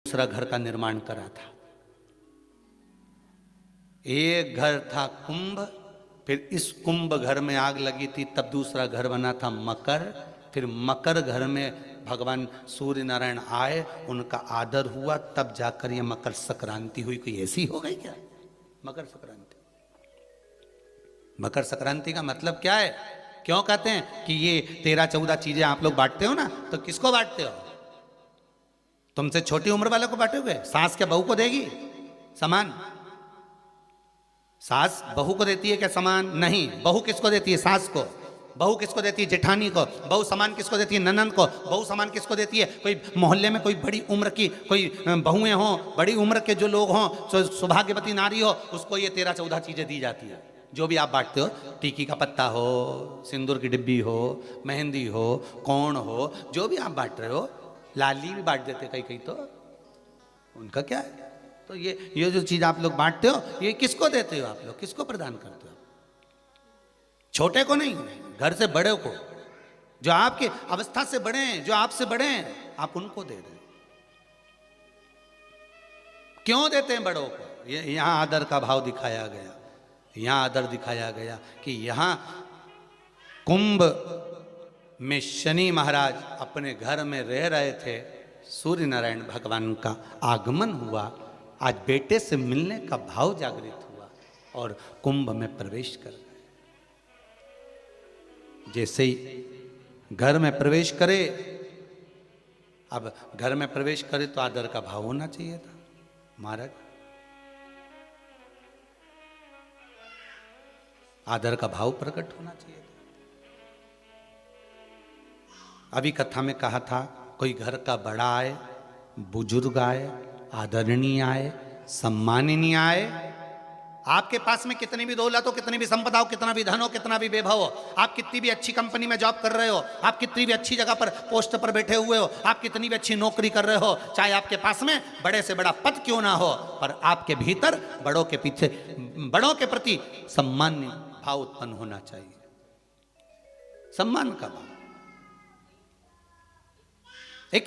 दूसरा घर का निर्माण करा था। एक घर था कुंभ, फिर इस कुंभ घर में आग लगी थी, तब दूसरा घर बना था मकर। फिर मकर घर में भगवान सूर्य नारायण आए, उनका आदर हुआ, तब जाकर ये मकर संक्रांति हुई। कोई ऐसी हो गई क्या मकर संक्रांति? मकर संक्रांति का मतलब क्या है? क्यों कहते हैं कि ये 13-14 चीजें आप लोग बांटते हो ना, तो किसको बांटते हो? तुमसे छोटी उम्र वालों को बांटोगे? सास क्या बहू को देगी सामान? सास बहू को देती है क्या सामान? नहीं। बहू किसको देती है? सास को। बहू किसको देती है? जेठानी को। बहू सामान किसको देती है? ननंद को। बहू सामान किसको देती है? कोई मोहल्ले में कोई बड़ी उम्र की कोई बहुएं हों, बड़ी उम्र के जो लोग हों, सौभाग्यवती नारी हो, उसको ये 13-14 चीजें दी जाती है। जो भी आप बांटते हो, टीकी का पत्ता हो, सिंदूर की डिब्बी हो, मेहंदी हो, कोण हो, जो भी आप बांट रहे हो, लाली भी बांट देते कई कई, तो उनका क्या है? तो ये जो चीज आप लोग बांटते हो, ये किसको देते हो आप लोग? किसको प्रदान करते हो? छोटे को नहीं, घर से बड़े को, जो आपके अवस्था से बड़े हैं, जो आपसे बड़े हैं, आप उनको दे रहे। क्यों देते हैं बड़ों को? यहां आदर का भाव दिखाया गया, यहां आदर दिखाया गया कि यहां कुंभ में शनि महाराज अपने घर में रह रहे थे, सूर्य नारायण भगवान का आगमन हुआ, आज बेटे से मिलने का भाव जागृत हुआ और कुंभ में प्रवेश कर गए। जैसे ही घर में प्रवेश करे, अब घर में प्रवेश करे तो आदर का भाव होना चाहिए था महाराज, आदर का भाव प्रकट होना चाहिए था। अभी कथा में कहा था, कोई घर का बड़ा आए, बुजुर्ग आए, आदरणीय आए, सम्माननीय आए, आपके पास में कितनी भी दौलत हो, कितनी भी संपदा हो, कितना भी धन हो, कितना भी वैभव हो, आप कितनी भी अच्छी कंपनी में जॉब कर रहे हो, आप कितनी भी अच्छी जगह पर पोस्ट पर बैठे हुए हो, आप कितनी भी अच्छी नौकरी कर रहे हो, चाहे आपके पास में बड़े से बड़ा पद क्यों ना हो, पर आपके भीतर बड़ों के पीछे, बड़ों के प्रति सम्मान भाव उत्पन्न होना चाहिए, सम्मान का भाव।